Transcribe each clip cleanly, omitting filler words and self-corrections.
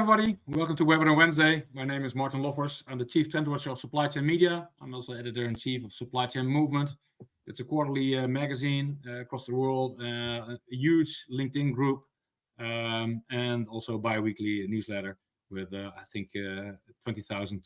everybody. Welcome to Webinar Wednesday. My name is Martin Loffers. I'm the Chief Trend Watcher of Supply Chain Media. I'm also Editor-in-Chief of Supply Chain Movement. It's a quarterly magazine across the world, a huge LinkedIn group, and also a bi-weekly newsletter with, I think, 20,000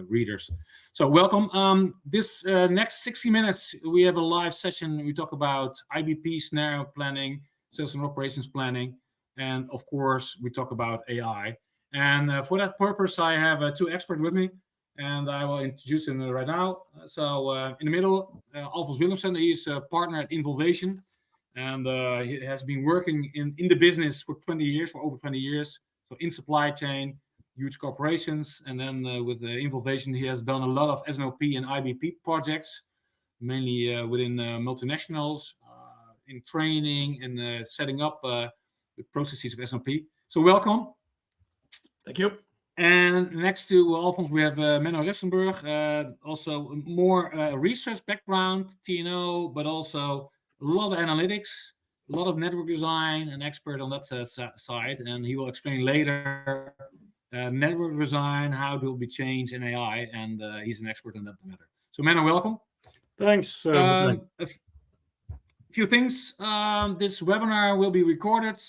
readers. So welcome. This next 60 minutes, we have a live session. We talk about IBP scenario planning, sales and operations planning, and of course, we talk about AI. And for that purpose, I have two experts with me, and I will introduce them right now. So in the middle, Alfons Willemsen, he's a partner at Involvation, and he has been working in the business for over 20 years. So in supply chain, huge corporations, and then with the Involvation, he has done a lot of S&OP and IBP projects, mainly within multinationals, in training and setting up the processes of S&OP. So welcome. Thank you. And next to Alfons, we have Menno Restenburg, also more research background, T&O, but also a lot of analytics, a lot of network design, an expert on that side. And he will explain later network design, how it will be changed in AI, and he's an expert on that matter. So Menno, welcome. Thanks. A few things. This webinar will be recorded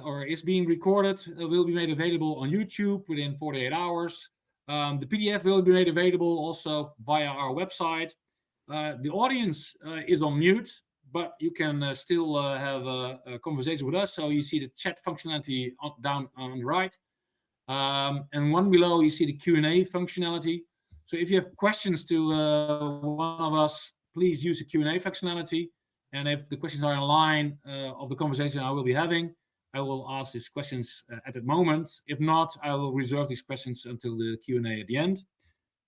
or is being recorded. It will be made available on YouTube within 48 hours. The PDF will be made available also via our website. The audience is on mute, but you can still have a conversation with us. So you see the chat functionality down on the right. And one below, you see the Q&A functionality. So if you have questions to one of us, please use the Q&A functionality. And if the questions are in line of the conversation I will be having, I will ask these questions at the moment. If not, I will reserve these questions until the Q&A at the end.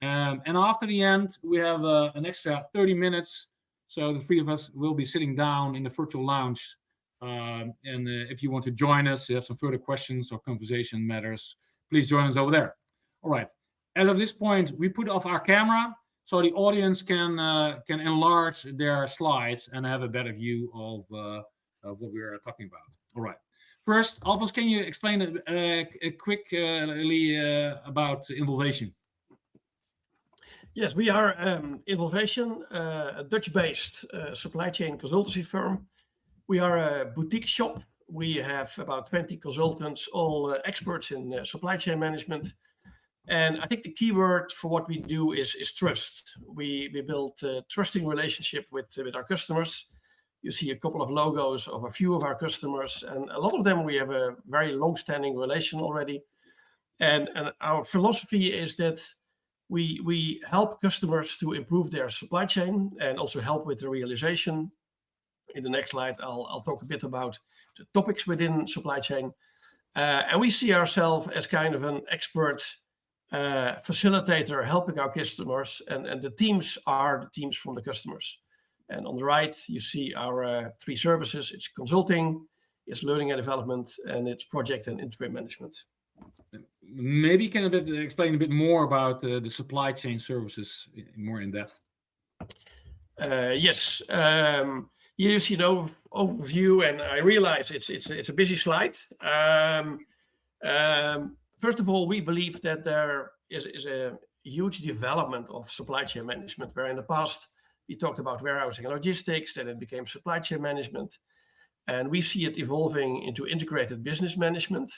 And after the end, we have an extra 30 minutes. So the three of us will be sitting down in the virtual lounge. And if you want to join us, you have some further questions or conversation matters, please join us over there. All right. As of this point, we put off our camera, so the audience can enlarge their slides and have a better view of what we are talking about. All right. First, Alfons, can you explain quickly about Involvation? Yes, we are Involvation, a Dutch-based supply chain consultancy firm. We are a boutique shop. We have about 20 consultants, all experts in supply chain management. And I think the key word for what we do is trust. We build a trusting relationship with our customers. You see a couple of logos of a few of our customers, and a lot of them we have a very long-standing relation already. And our philosophy is that we help customers to improve their supply chain and also help with the realization. In the next slide, I'll talk a bit about the topics within supply chain. And we see ourselves as kind of an expert facilitator helping our customers, and the teams are the teams from the customers. And on the right, you see our three services. It's consulting, it's learning and development, and it's project and interim management. Maybe you can explain a bit more about the supply chain services more in depth. Yes. Here you see no overview, and I realize it's a busy slide. First of all, we believe that there is a huge development of supply chain management, where in the past we talked about warehousing and logistics, then it became supply chain management. And we see it evolving into integrated business management.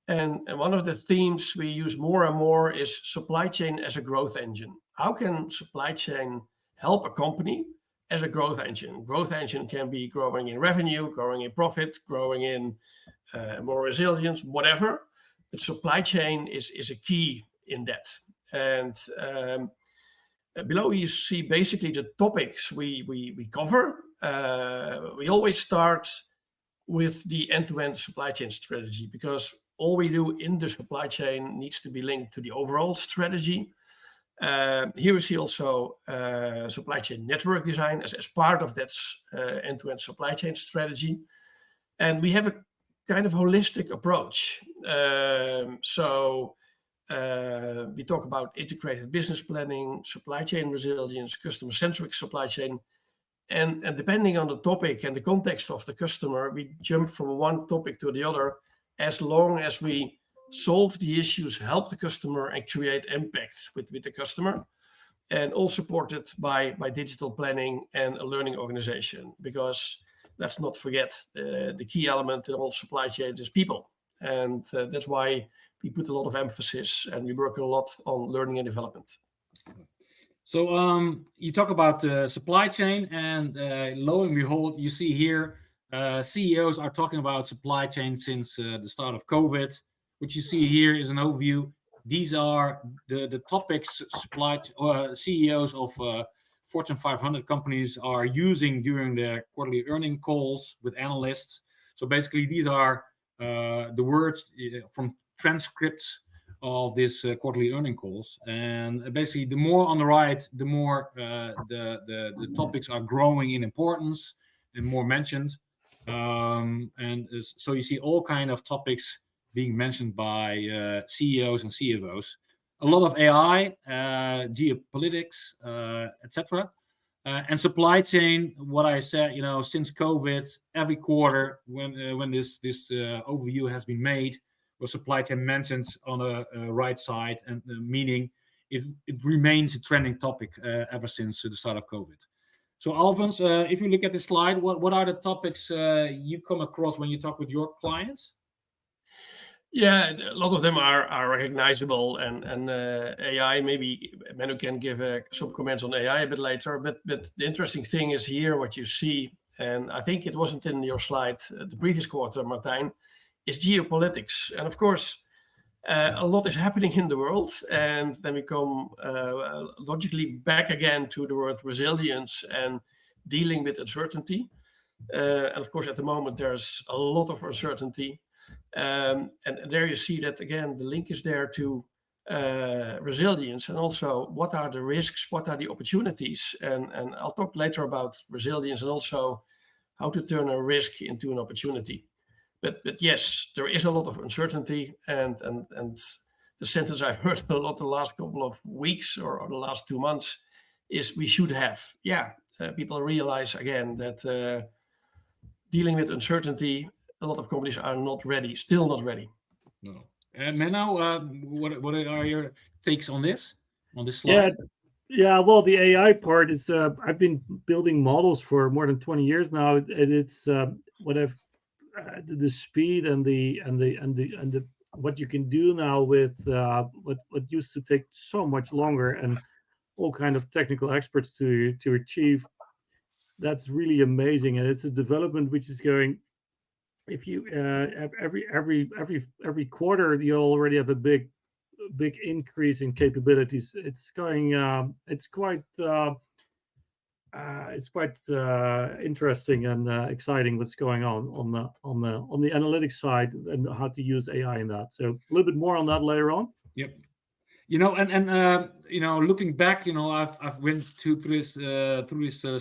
And one of the themes we use more and more is supply chain as a growth engine. How can supply chain help a company as a growth engine? Growth engine can be growing in revenue, growing in profit, growing in more resilience, whatever. But supply chain is a key in that. And below you see basically the topics we cover. We always start with the end-to-end supply chain strategy, because all we do in the supply chain needs to be linked to the overall strategy. Here we see also supply chain network design as part of that end-to-end supply chain strategy. And we have a kind of holistic approach. We talk about integrated business planning, supply chain resilience, customer-centric supply chain. And depending on the topic and the context of the customer, we jump from one topic to the other, as long as we solve the issues, help the customer, and create impact with the customer. And all supported by digital planning and a learning organization. Because let's not forget, the key element in all supply chains is people. And that's why we put a lot of emphasis and we work a lot on learning and development. So you talk about the supply chain, and lo and behold, you see here CEOs are talking about supply chain since the start of COVID. What you see here is an overview. These are the topics CEOs of Fortune 500 companies are using during their quarterly earning calls with analysts. So basically, these are the words from transcripts of this quarterly earning calls. And basically, the more on the right, the more the topics are growing in importance and more mentioned. So you see all kind of topics being mentioned by CEOs and CFOs. A lot of AI, geopolitics, etc. And supply chain, what I said, since COVID, every quarter when this overview has been made, where supply chain mentions on the right side, and meaning it remains a trending topic ever since the start of COVID. So Alphonse, if you look at this slide, what are the topics you come across when you talk with your clients? Yeah, a lot of them are recognizable, and AI, maybe Manu can give some comments on AI a bit later, but the interesting thing is here what you see, and I think it wasn't in your slide the previous quarter, Martijn, is geopolitics. And of course, a lot is happening in the world, and then we come logically back again to the word resilience and dealing with uncertainty. And of course, at the moment, there's a lot of uncertainty. And there you see that again, the link is there to resilience, and also what are the risks, what are the opportunities, and I'll talk later about resilience and also how to turn a risk into an opportunity. But yes, there is a lot of uncertainty, and the sentence I've heard a lot the last couple of weeks or the last 2 months is we should have. People realize again that dealing with uncertainty, a lot of companies are not ready, still not ready. No. And Menno, what are your takes on this slide? Yeah. Well, the AI part is I've been building models for more than 20 years now, and it's what I've the speed and the what you can do now with what used to take so much longer and all kind of technical experts to achieve. That's really amazing, and it's a development which is going. If you every quarter, you already have a big increase in capabilities. It's going. It's quite interesting and exciting what's going on the analytics side and how to use AI in that. So a little bit more on that later on. Yep. Looking back, I've went through these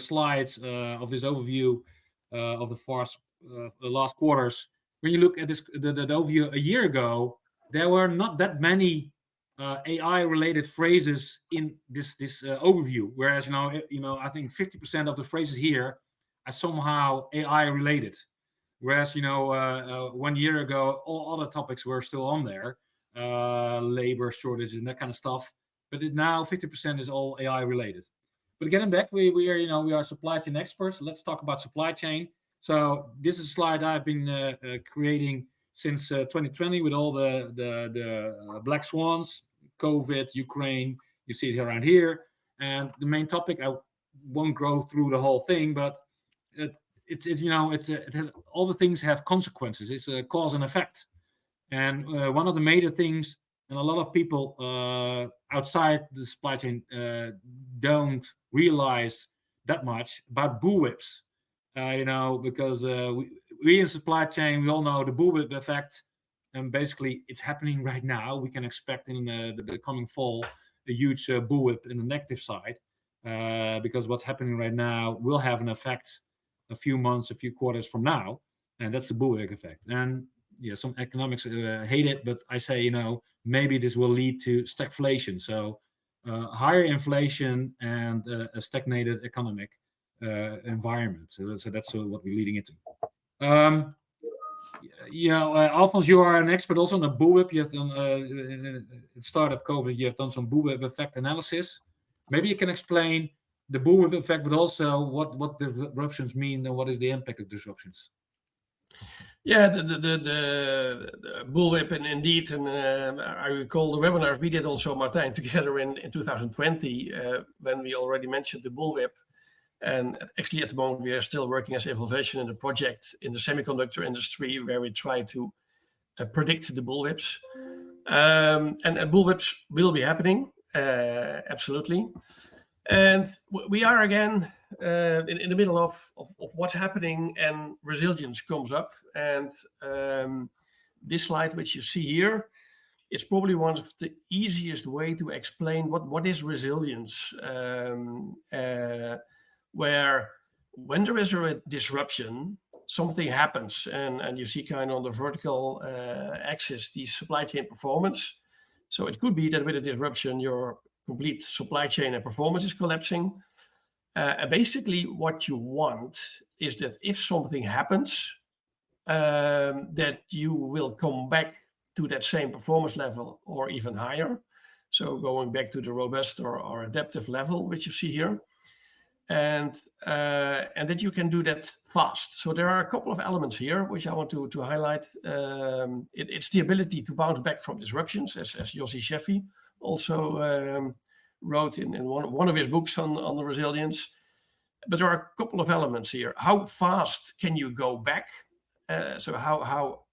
slides of this overview of the last quarters. When you look at this, the overview a year ago, there were not that many AI-related phrases in this overview. Whereas I think 50% of the phrases here are somehow AI-related. Whereas 1 year ago, all other topics were still on there, labor shortages and that kind of stuff. But now 50% is all AI-related. But getting back, we are supply chain experts. Let's talk about supply chain. So this is a slide I've been creating since 2020 with all the black swans, COVID, Ukraine. You see it around here. And the main topic, I won't go through the whole thing, but all the things have consequences. It's a cause and effect. And one of the major things, and a lot of people outside the supply chain don't realize that much about bullwhips. Because we in supply chain, we all know the bullwhip effect, and basically it's happening right now. We can expect in the coming fall a huge bullwhip in the negative side, because what's happening right now will have an effect a few months, a few quarters from now, and that's the bullwhip effect. And some economics hate it, but I say maybe this will lead to stagflation, so higher inflation and a stagnated economic environment. So that's what we're leading into. Alphonse, you are an expert also on the bullwhip. You have done at the start of COVID, you have done some bullwhip effect analysis. Maybe you can explain the bullwhip effect, but also what disruptions mean and what is the impact of disruptions. Yeah, the bullwhip, and indeed, and I recall the webinars we did also, Martijn, together in 2020, when we already mentioned the bullwhip. And actually, at the moment, we are still working as Involvation in a project in the semiconductor industry where we try to predict the bullwhips. And bullwhips will be happening, absolutely. And we are again in the middle of what's happening, and resilience comes up. And this slide, which you see here, is probably one of the easiest way to explain what is resilience. Where when there is a disruption, something happens, and you see kind of on the vertical axis the supply chain performance. So it could be that with a disruption, your complete supply chain and performance is collapsing. And basically, what you want is that if something happens, that you will come back to that same performance level or even higher. So going back to the robust or adaptive level, which you see here. And that you can do that fast. So there are a couple of elements here which I want to highlight. It's the ability to bounce back from disruptions, as Yossi Sheffi also wrote in one of his books on the resilience. But there are a couple of elements here. How fast can you go back? So how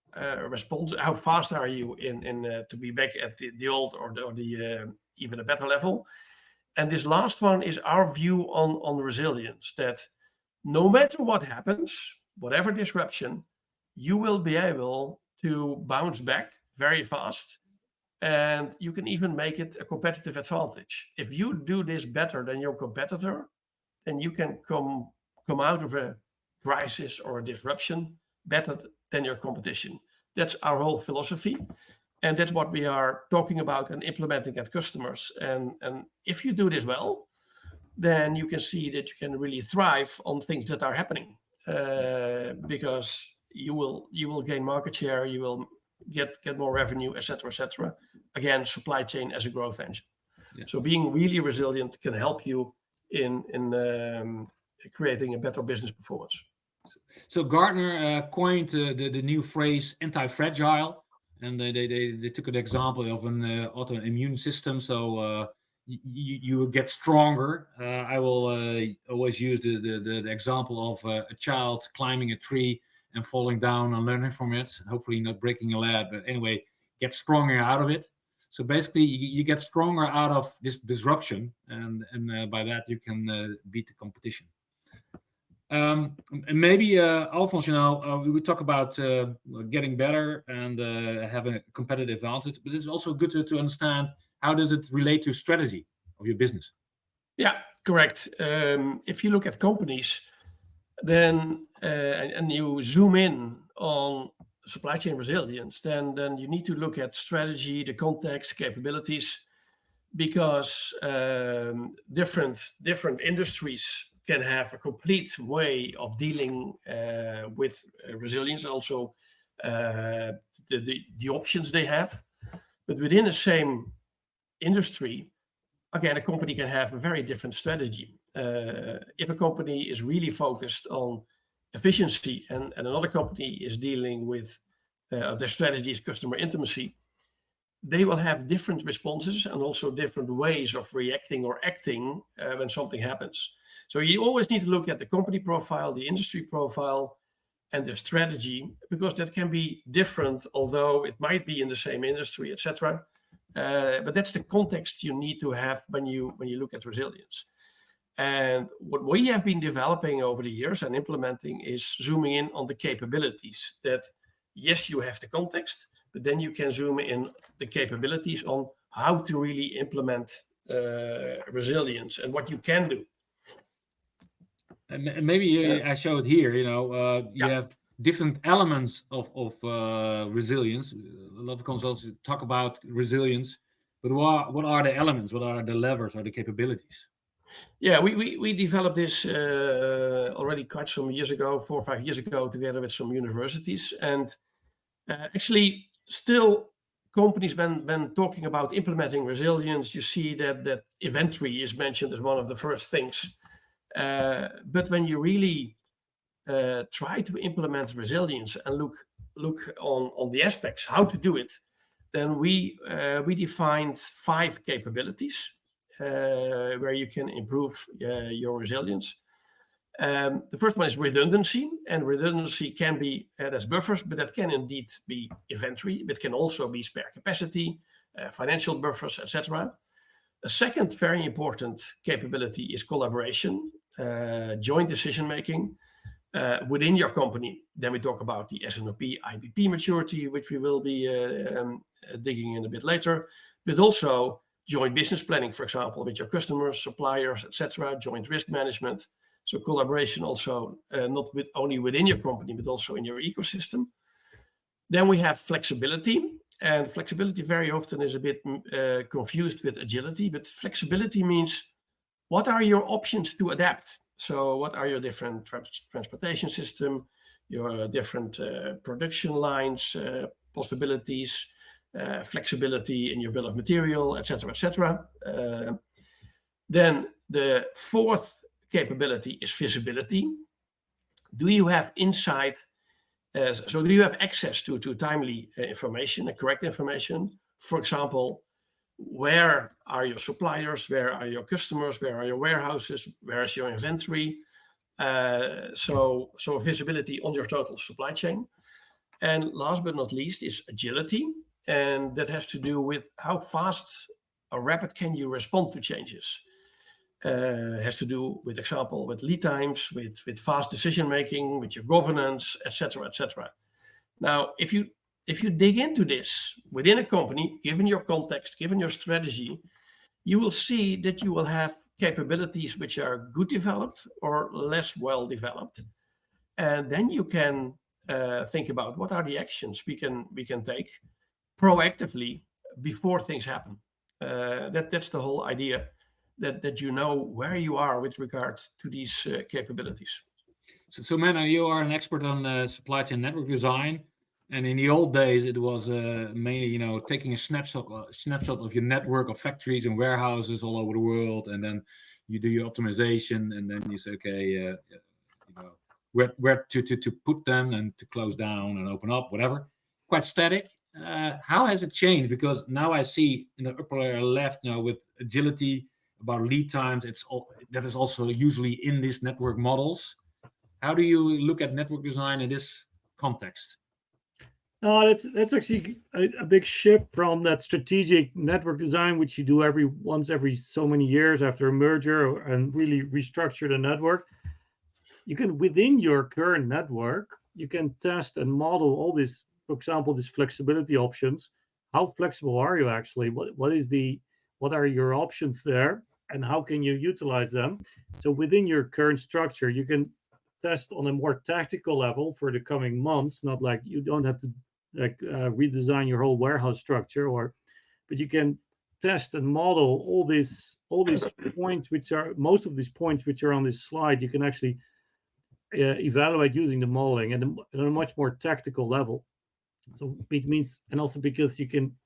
fast are you in to be back at the old or the even a better level? And this last one is our view on resilience, that no matter what happens, whatever disruption, you will be able to bounce back very fast. And you can even make it a competitive advantage. If you do this better than your competitor, then you can come out of a crisis or a disruption better than your competition. That's our whole philosophy. And that's what we are talking about and implementing at customers. And if you do this well, then you can see that you can really thrive on things that are happening, because you will gain market share, you will get more revenue, etc., etc. Again, supply chain as a growth engine. Yeah. So being really resilient can help you in creating a better business performance. So Gartner coined the new phrase anti-fragile. And they took an example of an autoimmune system. So you will get stronger. I will always use the example of a child climbing a tree and falling down and learning from it. Hopefully not breaking a leg, but anyway, get stronger out of it. So basically, you get stronger out of this disruption, and by that you can beat the competition. And maybe Alphonse, we talk about getting better and having a competitive advantage, but it's also good to understand how does it relate to strategy of your business. Yeah, correct. If you look at companies, then and you zoom in on supply chain resilience, then you need to look at strategy, the context, capabilities, because different industries can have a complete way of dealing with resilience, also the options they have. But within the same industry, again, a company can have a very different strategy. If a company is really focused on efficiency and another company is dealing with their strategy is customer intimacy, they will have different responses and also different ways of reacting or acting when something happens. So you always need to look at the company profile, the industry profile, and the strategy, because that can be different, although it might be in the same industry, etc. But that's the context you need to have when you look at resilience. And what we have been developing over the years and implementing is zooming in on the capabilities. That yes, you have the context, but then you can zoom in the capabilities on how to really implement resilience and what you can do. And maybe I showed here, you have different elements of resilience. A lot of consultants talk about resilience, but what are the elements? What are the levers or the capabilities? Yeah, we developed this already quite some years ago, 4 or 5 years ago, together with some universities. And Actually, still companies, when talking about implementing resilience, you see that inventory is mentioned as one of the first things. But when you really try to implement resilience and look on the aspects how to do it, then we defined 5 capabilities where you can improve your resilience. The first one is redundancy, and redundancy can be as buffers, but that can indeed be inventory. It can also be spare capacity, financial buffers, etc. A second very important capability is collaboration, joint decision making within your company. Then we talk about the S&OP, IBP maturity, which we will be digging in a bit later, but also joint business planning, for example, with your customers, suppliers, etc. Joint risk management. So collaboration also not only within your company, but also in your ecosystem. Then we have flexibility, and flexibility very often is a bit confused with agility, but flexibility means what are your options to adapt? So what are your different transportation system, your different production lines, possibilities, flexibility in your bill of material, etc., etc. Then the fourth capability is visibility. Do you have insight? So do you have access to timely information and correct information? For example, where are your suppliers? Where are your customers? Where are your warehouses? Where is your inventory? So visibility on your total supply chain. And last but not least is agility. And that has to do with how fast or rapid can you respond to changes. Has to do with example with lead times, with fast decision making, with your governance, etc., etc. Now, if you dig into this within a company, given your context, given your strategy, you will see that you will have capabilities which are good developed or less well developed, and then you can think about what are the actions we can take proactively before things happen. That's the whole idea. That you know where you are with regard to these capabilities. So Menno, you are an expert on supply chain network design, and in the old days it was mainly taking a snapshot of your network of factories and warehouses all over the world, and then you do your optimization, and then you say, okay, where to put them and to close down and open up, whatever. Quite static. How has it changed? Because now I see in the upper left with agility, about lead times, that is also usually in these network models. How do you look at network design in this context? No, that's actually a big shift from that strategic network design, which you do every so many years after a merger and really restructure the network. You can, within your current network, you can test and model all this, for example, these flexibility options. How flexible are you actually? What are your options there? And how can you utilize them? So within your current structure, you can test on a more tactical level for the coming months. Not like you don't have to redesign your whole warehouse structure, but you can test and model all these points, most of these points which are on this slide. You can actually evaluate using the modeling at a much more tactical level. So it means, and also because you can.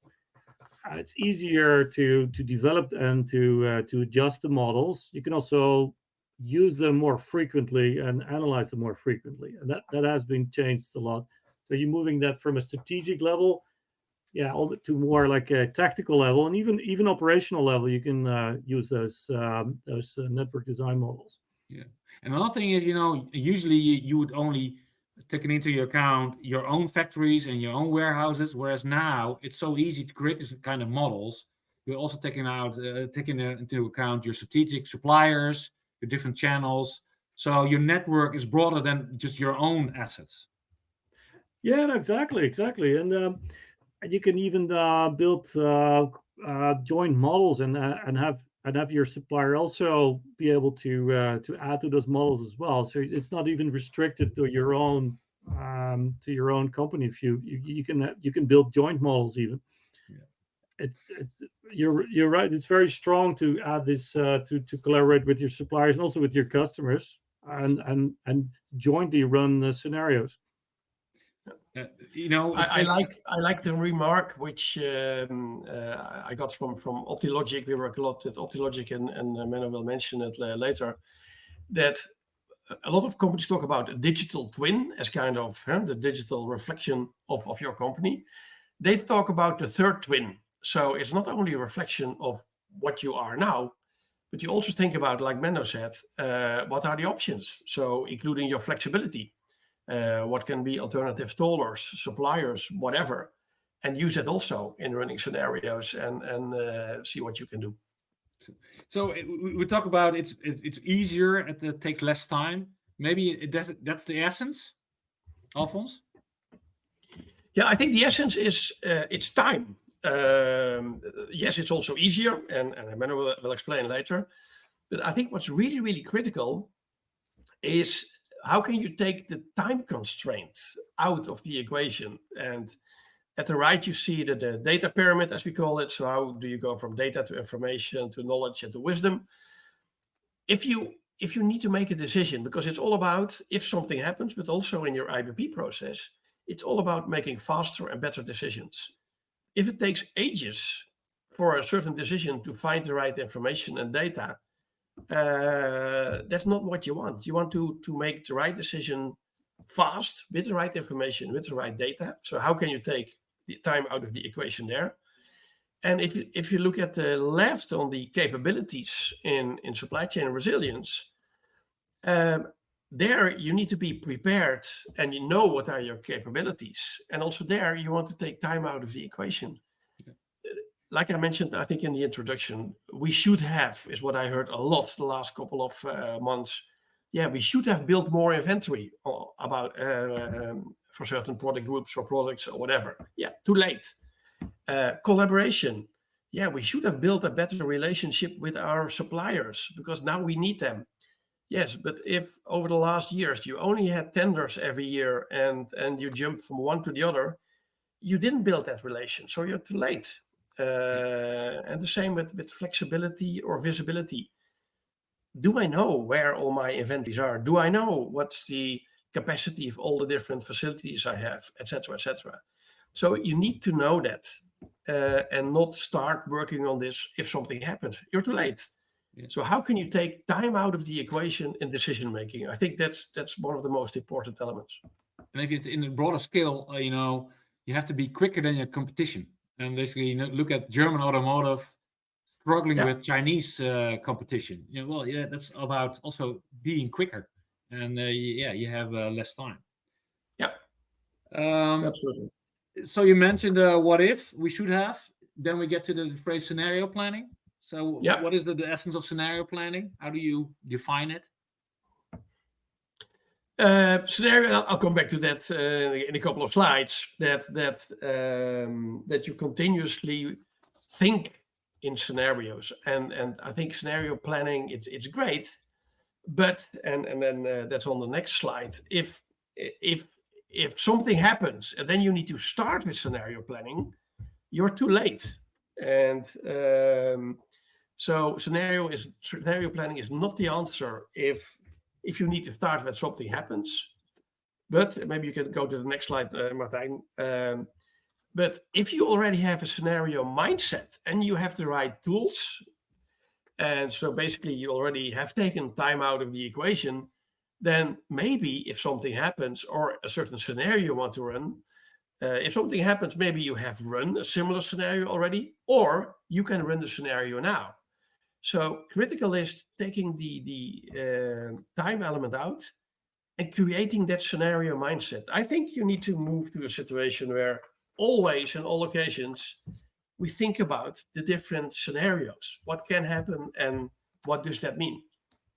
It's easier to develop and to adjust the models. You can also use them more frequently and analyze them more frequently, and that has been changed a lot. So you're moving that from a strategic level, to more like a tactical level, and even operational level. You can use those network design models. Yeah, and another thing is, usually you would only taking into your account your own factories and your own warehouses, whereas now it's so easy to create this kind of models. You're also taking into account your strategic suppliers, your different channels. So your network is broader than just your own assets. Yeah, no, exactly, and you can even build joint models and have your supplier also be able to add to those models as well. So it's not even restricted to your own company. If you can build joint models even. Yeah. You're right. It's very strong to add this to collaborate with your suppliers and also with your customers and jointly run the scenarios. I like the remark which I got from OptiLogic. We work a lot with OptiLogic, and Menno will mention it later. That a lot of companies talk about a digital twin as kind of the digital reflection of your company. They talk about the third twin. So it's not only a reflection of what you are now, but you also think about, like Menno said, what are the options? So including your flexibility. What can be alternative installers, suppliers, whatever, and use it also in running scenarios and see what you can do. So we talk about it's easier, it takes less time. Maybe that's the essence, Alphonse? Yeah, I think the essence is it's time. Yes, it's also easier, and Menno will explain later. But I think what's really, really critical is how can you take the time constraint out of the equation? And at the right, you see the data pyramid, as we call it. So how do you go from data to information to knowledge and to wisdom? If you need to make a decision, because it's all about if something happens, but also in your IBP process, it's all about making faster and better decisions. If it takes ages for a certain decision to find the right information and data, that's not what you want. You want to make the right decision fast with the right information, with the right data. So how can you take the time out of the equation there? And if you look at the left on the capabilities in supply chain resilience, there you need to be prepared and you know what are your capabilities. And also there you want to take time out of the equation. Like I mentioned, I think in the introduction, we should have, is what I heard a lot the last couple of months. Yeah, we should have built more inventory about for certain product groups or products or whatever. Yeah, too late. Collaboration. Yeah, we should have built a better relationship with our suppliers because now we need them. Yes, but if over the last years you only had tenders every year and you jumped from one to the other, you didn't build that relation, so you're too late. And the same with flexibility or visibility. Do I know where all my inventories are? Do I know what's the capacity of all the different facilities I have, etc., etc.? So you need to know that and not start working on this if something happens. You're too late. Yeah. So how can you take time out of the equation in decision making? I think that's one of the most important elements. And if it's in a broader scale, you have to be quicker than your competition. And basically, look at German automotive struggling with Chinese competition. That's about also being quicker, and you have less time. Yeah, absolutely. So you mentioned what if we should have. Then we get to the phrase scenario planning. So what is the essence of scenario planning? How do you define it? Scenario. I'll come back to that in a couple of slides. That you continuously think in scenarios, and I think scenario planning it's great, but and then that's on the next slide. If something happens and then you need to start with scenario planning, you're too late. And so scenario planning is not the answer if you need to start when something happens. But maybe you can go to the next slide, Martijn. But if you already have a scenario mindset and you have the right tools, and so basically you already have taken time out of the equation, then maybe if something happens or a certain scenario you want to run, if something happens, maybe you have run a similar scenario already, or you can run the scenario now. So critical is taking the time element out and creating that scenario mindset. I think you need to move to a situation where always, on all occasions, we think about the different scenarios. What can happen and what does that mean?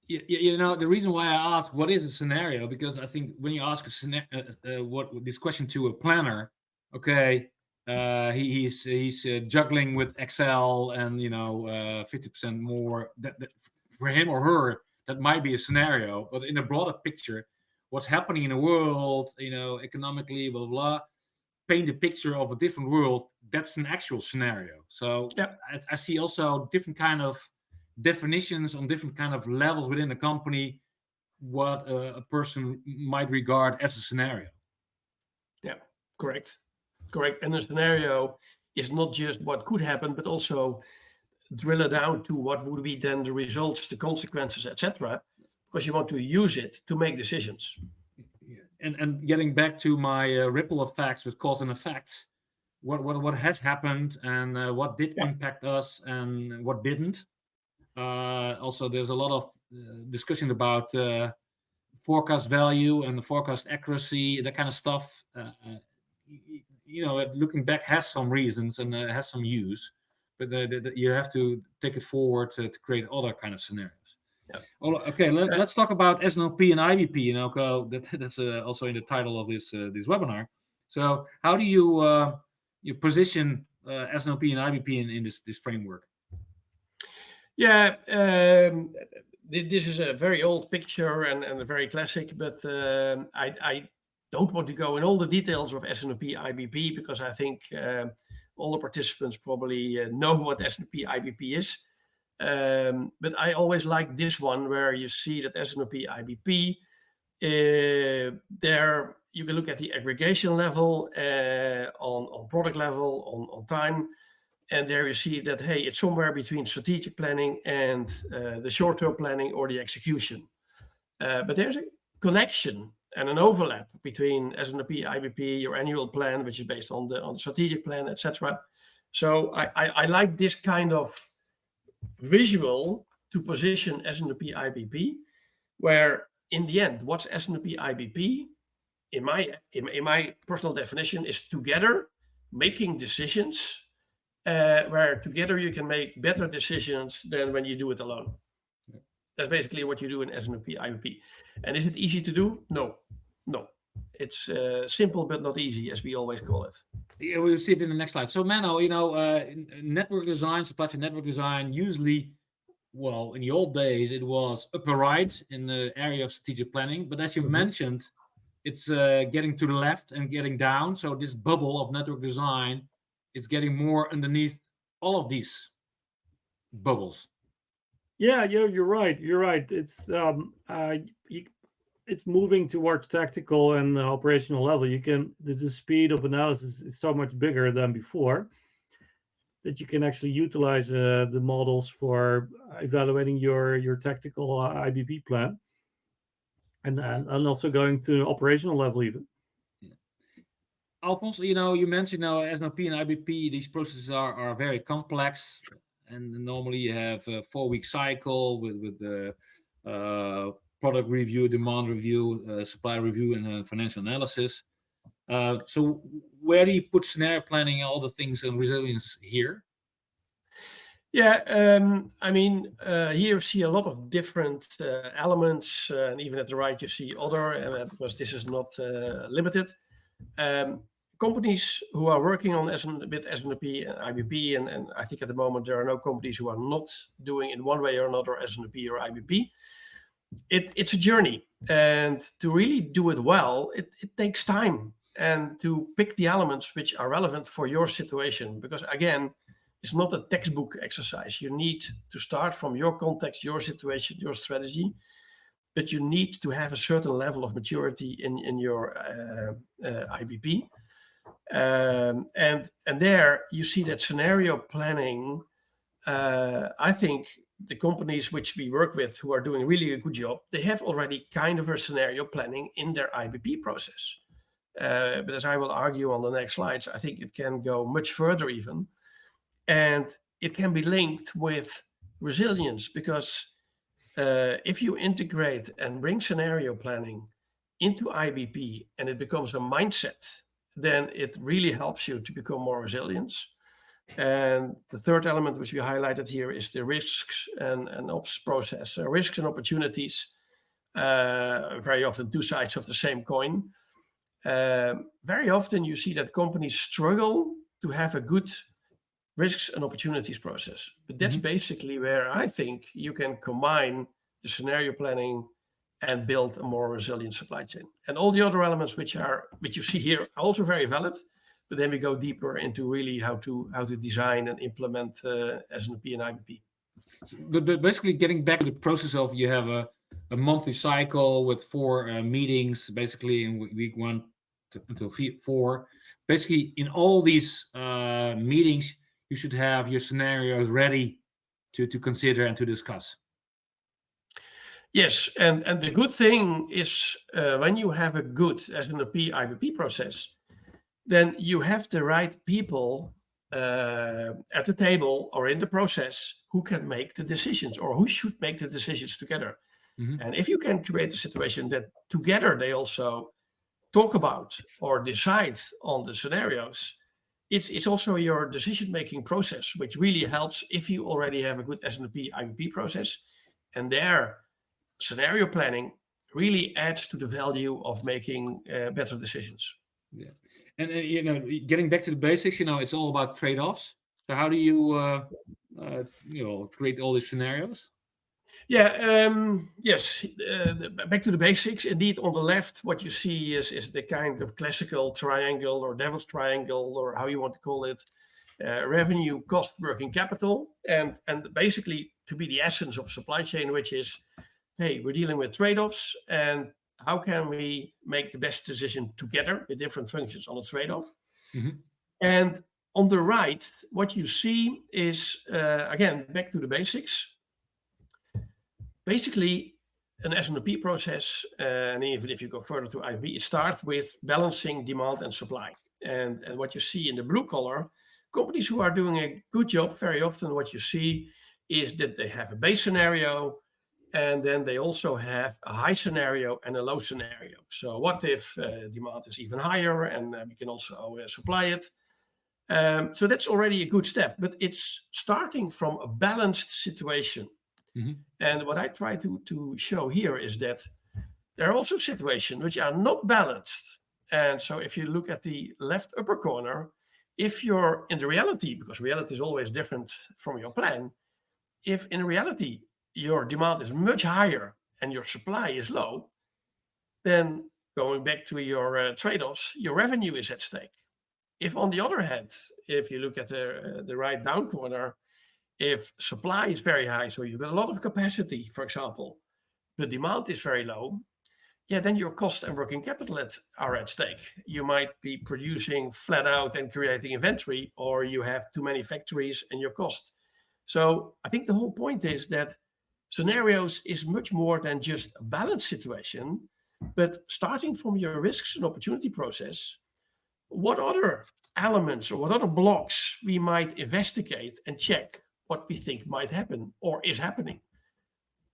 The reason why I ask what is a scenario, because I think when you ask this question to a planner, okay, he's juggling with Excel and 50% more. That for him or her, that might be a scenario. But in a broader picture, what's happening in the world, economically, blah, blah, blah, paint a picture of a different world, that's an actual scenario. So I see also different kind of definitions on different kind of levels within a company, what a person might regard as a scenario. Yeah, Correct. And the scenario is not just what could happen, but also drill it down to what would be then the results, the consequences, etc. Because you want to use it to make decisions. And getting back to my ripple effects with cause and effect, what has happened and what did impact us and what didn't. Also, there's a lot of discussion about forecast value and the forecast accuracy, that kind of stuff. Looking back has some reasons and has some use, but you have to take it forward to create other kind of scenarios. Yeah. Okay, let's talk about S&OP and IBP. That's also in the title of this webinar. So how do you position S&OP and IBP in this framework? Yeah, this is a very old picture and a very classic, but I don't want to go in all the details of S&OP IBP because I think all the participants probably know what S&OP IBP is. But I always like this one where you see that S&OP IBP, there you can look at the aggregation level, on product level, on time. And there you see that, hey, it's somewhere between strategic planning and the short-term planning or the execution. But there's a connection and an overlap between S&OP, IBP, your annual plan, which is based on the strategic plan, etc. So I like this kind of visual to position S&OP, IBP, where in the end, what's S&OP, IBP? In my personal definition, is together making decisions. Where together you can make better decisions than when you do it alone. Yeah. That's basically what you do in S&OP IBP. And is it easy to do? No. It's simple but not easy, as we always call it. Yeah, we'll see it in the next slide. So Menno, network design, supply chain network design, usually, well, in the old days, it was upper right in the area of strategic planning. But as you mentioned, it's getting to the left and getting down. So this bubble of network design, it's getting more underneath all of these bubbles. Yeah, you're right. It's moving towards tactical and operational level. The speed of analysis is so much bigger than before that you can actually utilize the models for evaluating your tactical IBP plan, and also going to operational level even. Alphonse, you mentioned S&OP and IBP, these processes are very complex, and normally you have a 4-week cycle with the product review, demand review, supply review, and financial analysis. So where do you put scenario planning and all the things and resilience here? Yeah, here you see a lot of different elements, and even at the right you see other, because this is not limited. Companies who are working on with S&OP and IBP, and I think at the moment there are no companies who are not doing in one way or another S&OP or IBP. It's a journey, and to really do it well, it takes time, and to pick the elements which are relevant for your situation, because again, it's not a textbook exercise. You need to start from your context, your situation, your strategy, but you need to have a certain level of maturity in your IBP. And there you see that scenario planning. I think the companies which we work with who are doing really a good job, they have already kind of a scenario planning in their IBP process. But as I will argue on the next slides, I think it can go much further even. And it can be linked with resilience, because if you integrate and bring scenario planning into IBP and it becomes a mindset, then it really helps you to become more resilient. And the third element which we highlighted here is the risks and ops process. Risks and opportunities, very often two sides of the same coin. Very often you see that companies struggle to have a good risks and opportunities process. But that's basically where I think you can combine the scenario planning and build a more resilient supply chain. And all the other elements which you see here are also very valid, but then we go deeper into really how to design and implement S&OP and IBP. But basically getting back to the process of, you have a monthly cycle with 4 meetings, basically in week 1 until 4. basically in all these meetings, you should have your scenarios ready to consider and to discuss. Yes, and the good thing is when you have a good S&OP IBP process, then you have the right people at the table or in the process who can make the decisions or who should make the decisions together. Mhm. And if you can create a situation that together they also talk about or decide on the scenarios, it's also your decision-making process, which really helps if you already have a good S&OP IBP process, and their scenario planning really adds to the value of making better decisions. Yeah, and you know, getting back to the basics, you know, it's all about trade-offs. So how do you you know, create all these scenarios? Yeah, yes, back to the basics. Indeed, on the left, what you see is the kind of classical triangle or devil's triangle, or how you want to call it, revenue, cost, working capital, and basically to be the essence of supply chain, which is, hey, we're dealing with trade-offs, and how can we make the best decision together with different functions on a trade-off? Mhm. And on the right, what you see is, again, back to the basics. Basically, an S&OP process, and even if you go further to IBP, it starts with balancing demand and supply. And what you see in the blue color, companies who are doing a good job, very often what you see is that they have a base scenario, and then they also have a high scenario and a low scenario. So what if demand is even higher and we can also supply it? So that's already a good step, but it's starting from a balanced situation. Mhm. And what I try to show here is that there are also situations which are not balanced. And so if you look at the left upper corner, if you're in the reality, because reality is always different from your plan, if in reality your demand is much higher and your supply is low, then going back to your trade-offs, your revenue is at stake. If on the other hand, if you look at the right down corner, if supply is very high, so you've got a lot of capacity, for example, but demand is very low, yeah, then your cost and working capital are at stake. You might be producing flat out and creating inventory, or you have too many factories and your cost. So I think the whole point is that scenarios is much more than just a balanced situation, but starting from your risks and opportunity process, what other elements or what other blocks we might investigate and check what we think might happen or is happening.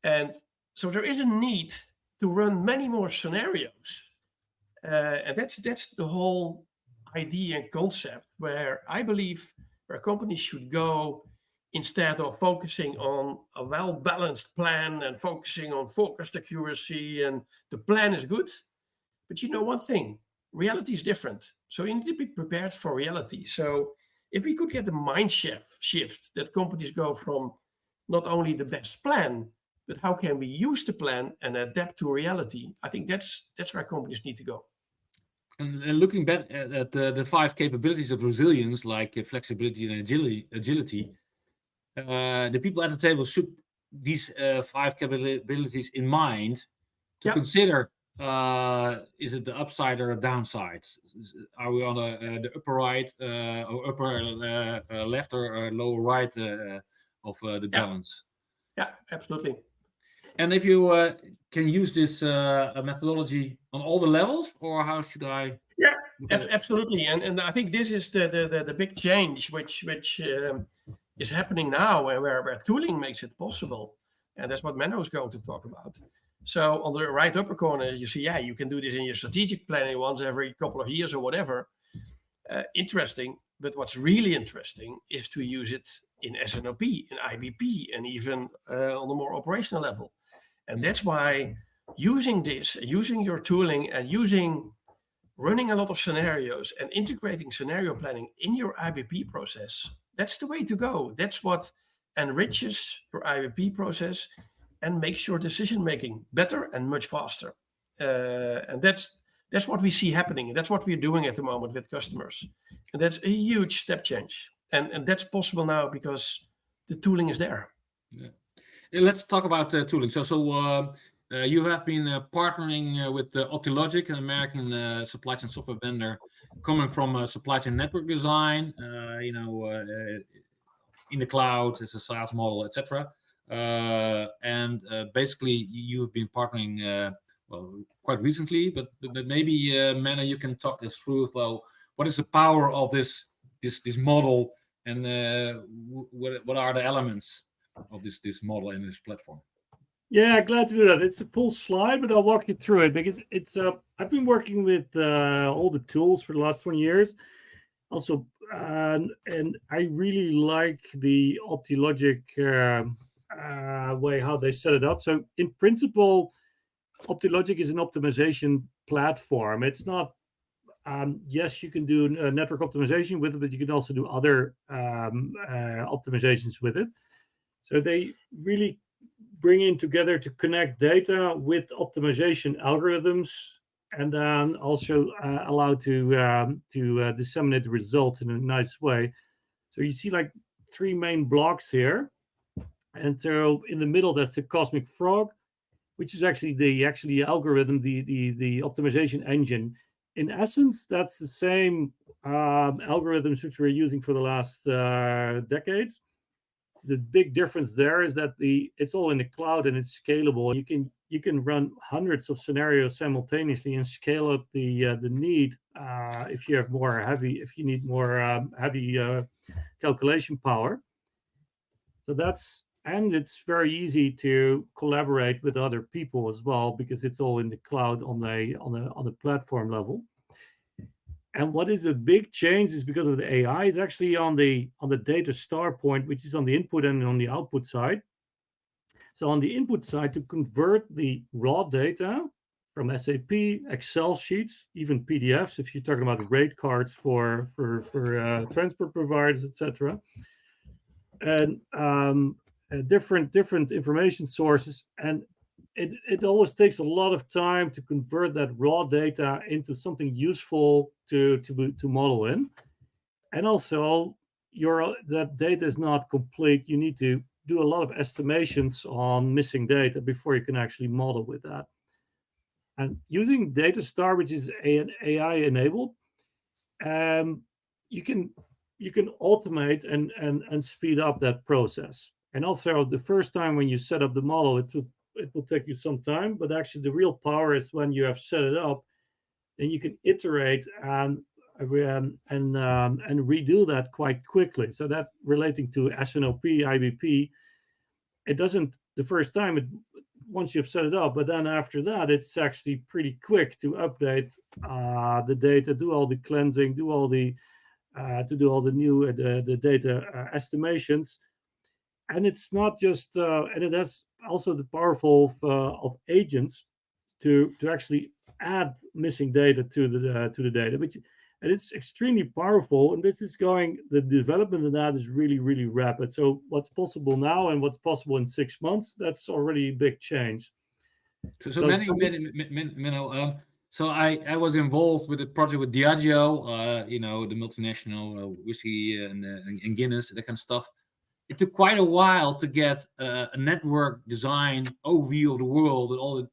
And so there is a need to run many more scenarios. And that's the whole idea and concept where I believe where companies should go instead of focusing on a well-balanced plan and focusing on forecast accuracy, and the plan is good. But you know one thing, reality is different. So you need to be prepared for reality. So if we could get a mind shift that companies go from not only the best plan, but how can we use the plan and adapt to reality? I think that's where companies need to go. And looking back at the 5 capabilities of resilience, like flexibility and agility, the people at the table should these 5 capabilities in mind to Yep. consider. Is it the upside or the downside? Are we on the upper right or upper left or lower right of the balance? Yeah, absolutely. And if you can use this methodology on all the levels, or how should I? Yeah, look at it? absolutely. And I think this is the big change which is happening now, where tooling makes it possible. And that's what Menno is going to talk about. So on the right upper corner, you see, yeah, you can do this in your strategic planning once every couple of years or whatever. Interesting. But what's really interesting is to use it in S&OP, in IBP, and even on a more operational level. And that's why using this, using your tooling and running a lot of scenarios and integrating scenario planning in your IBP process, that's the way to go. That's what enriches your IBP process and makes your decision making better and much faster. And that's what we see happening. And that's what we're doing at the moment with customers. And that's a huge step change. And that's possible now because the tooling is there. Yeah. Let's talk about tooling. So You have been partnering with Optilogic, an American supply chain software vendor, coming from supply chain network design. In the cloud as a SaaS model, etc. And basically, you've been partnering quite recently, but maybe Menno, you can talk us through. So, what is the power of this model, and what are the elements of this model and this platform? Yeah, glad to do that. It's a full slide, but I'll walk you through it because it's I've been working with all the tools for the last 20 years. Also, and I really like the Optilogic way how they set it up. So in principle, Optilogic is an optimization platform. It's not, yes, you can do network optimization with it, but you can also do other optimizations with it. So they really bring in together to connect data with optimization algorithms, and then also allow to disseminate the results in a nice way. So you see like 3 main blocks here. And so in the middle, that's the Cosmic Frog, which is actually the algorithm, the optimization engine. In essence, that's the same algorithms which we're using for the last decades. The big difference there is that it's all in the cloud and it's scalable. You can run hundreds of scenarios simultaneously and scale up the need if you need more heavy calculation power. So and it's very easy to collaborate with other people as well because it's all in the cloud on the platform level. And what is a big change is because of the AI is actually on the data star point, which is on the input and on the output side. So on the input side, to convert the raw data from SAP, Excel sheets, even PDFs, if you're talking about rate cards for transport providers, etc., and different information sources, and it always takes a lot of time to convert that raw data into something useful to model in. And also, that data is not complete. You need to do a lot of estimations on missing data before you can actually model with that. And using DataStar, which is an AI enabled, you can automate and speed up that process. And also, the first time when you set up the model, it will take you some time, but actually the real power is when you have set it up, then you can iterate and redo that quite quickly. So that relating to S&OP, IBP, it doesn't the first time once you've set it up, but then after that, it's actually pretty quick to update the data, do all the cleansing, do all the new the data estimations. And it's not just, and it has also the powerful of agents to actually add missing data to the data, and it's extremely powerful. And the development of that is really, really rapid. So what's possible now and what's possible in 6 months, that's already a big change. So Menno, so I was involved with a project with Diageo, the multinational whiskey and Guinness, that kind of stuff. It took quite a while to get a network design overview of the world with all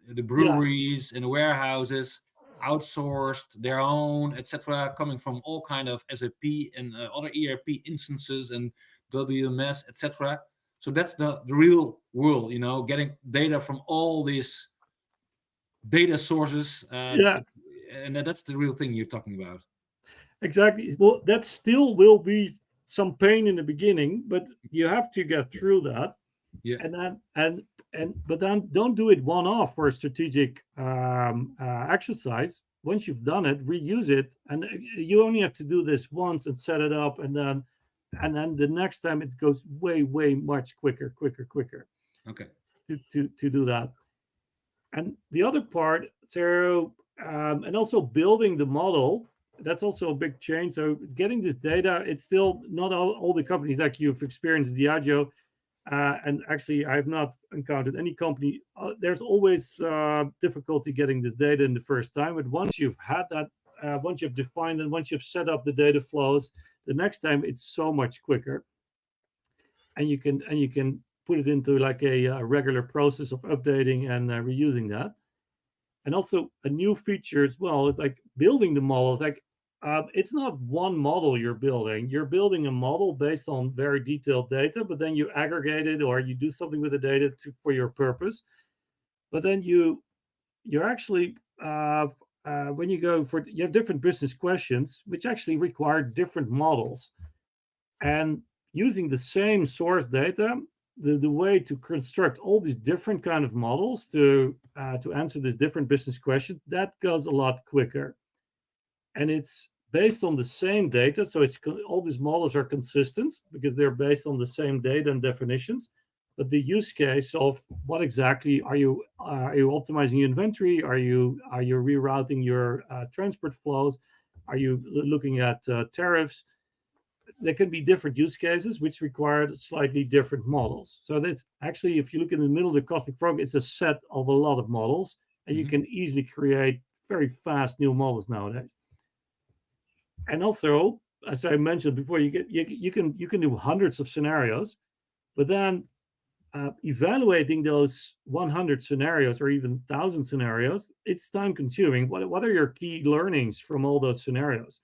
the breweries and the warehouses outsourced their own, etc., coming from all kind of SAP and other ERP instances and WMS, etc. So that's the real world, getting data from all these data sources. And that's the real thing you're talking about. Exactly. Well, that still will be some pain in the beginning, but you have to get through that. Yeah. But then don't do it one-off for a strategic exercise. Once you've done it, reuse it, and you only have to do this once and set it up, and then the next time it goes way much quicker. Okay. To do that. And the other part, so and also building the model, that's also a big change. So getting this data, it's still not all the companies like you've experienced Diageo. And actually, I've not encountered any company. There's always difficulty getting this data in the first time. But once you've had that, once you've defined and once you've set up the data flows, the next time it's so much quicker. And you can put it into like a regular process of updating and reusing that. And also a new feature as well is like building the models. Like it's not one model you're building. You're building a model based on very detailed data, but then you aggregate it or you do something with the data for your purpose. But then you're actually when you go for, you have different business questions which actually require different models. And using the same source data, the way to construct all these different kind of models to answer this different business question, that goes a lot quicker. And it's based on the same data, so it's all these models are consistent because they're based on the same data and definitions. But the use case of what exactly are you optimizing your inventory? Are you rerouting your transport flows? Are you looking at tariffs? There can be different use cases which require slightly different models. So that's actually, if you look in the middle of the Cosmic Frog, it's a set of a lot of models, and you can easily create very fast new models nowadays. And also, as I mentioned before, you can do hundreds of scenarios, but then evaluating those 100 scenarios or even 1,000 scenarios, it's time consuming. What are your key learnings from all those scenarios?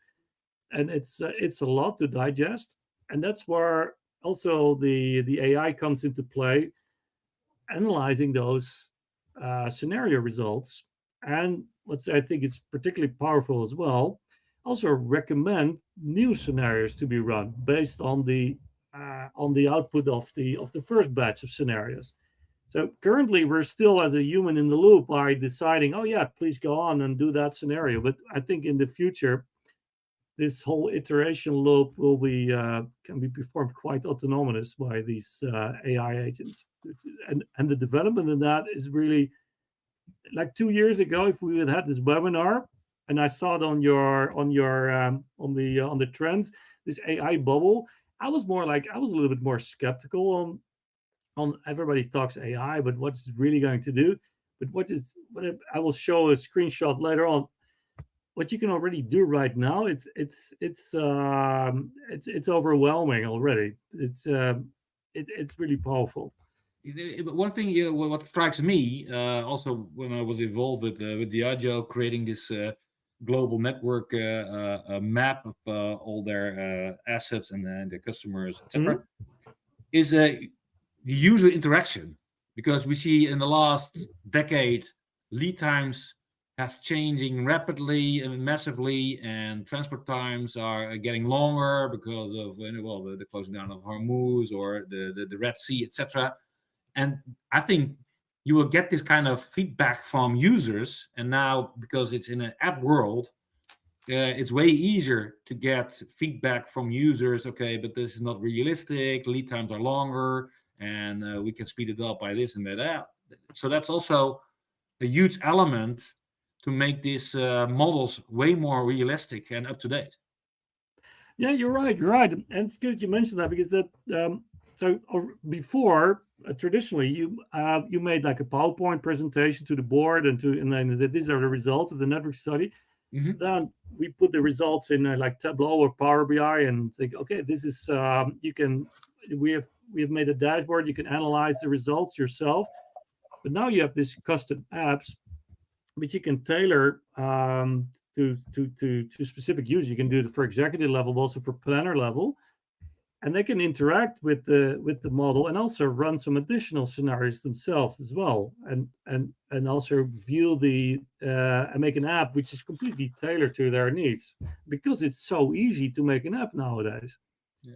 And it's a lot to digest, and that's where also the AI comes into play, analyzing those scenario results. And what I think is particularly powerful as well, also recommend new scenarios to be run based on the output of the first batch of scenarios. So currently we're still as a human in the loop by deciding, oh yeah, please go on and do that scenario. But I think in the future, this whole iteration loop will be can be performed quite autonomous by these AI agents, and the development in that is really like 2 years ago. If we had this webinar, and I saw it on the trends, this AI bubble, I was a little bit more skeptical on everybody talks AI, but what's really going to do? But I will show a screenshot later on. What you can already do right now, it's overwhelming already. It's really powerful. One thing, what strikes me, also when I was involved with Diageo creating this global network map of all their assets and their customers, etc., is the user interaction, because we see in the last decade lead times have changing rapidly and massively, and transport times are getting longer because of the closing down of Hormuz or the Red Sea, etc. And I think you will get this kind of feedback from users. And now, because it's in an app world, it's way easier to get feedback from users. Okay, but this is not realistic. Lead times are longer, and we can speed it up by this and that. So that's also a huge element to make these models way more realistic and up to date. Yeah, you're right. And it's good you mentioned that, because that before traditionally you made like a PowerPoint presentation to the board and then these are the results of the network study. Then we put the results in like Tableau or Power BI and think, okay, this is we have made a dashboard. You can analyze the results yourself. But now you have these custom apps which you can tailor to specific users. You can do it for executive level, but also for planner level, and they can interact with the model and also run some additional scenarios themselves as well, and also view and make an app which is completely tailored to their needs, because it's so easy to make an app nowadays. Yeah.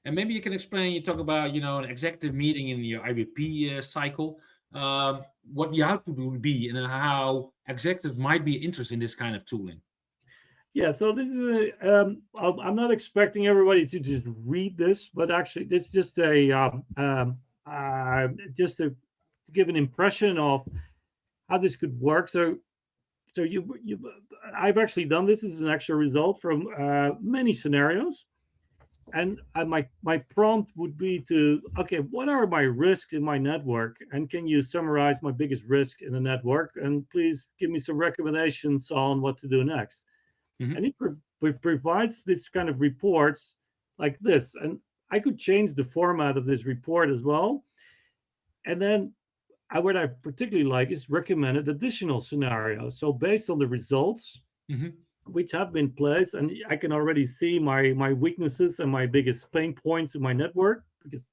And maybe you can explain. You talk about an executive meeting in your IBP cycle. What the output would be and how executives might be interested in this kind of tooling. Yeah, so this is I'm not expecting everybody to just read this, but actually this is just just to give an impression of how this could work. So I've actually done this. This is an actual result from many scenarios. And my prompt would be okay, what are my risks in my network? And can you summarize my biggest risk in the network? And please give me some recommendations on what to do next. And it provides this kind of reports like this. And I could change the format of this report as well. And then what I particularly like is recommended additional scenarios. So based on the results, which have been placed, and I can already see my weaknesses and my biggest pain points in my network, because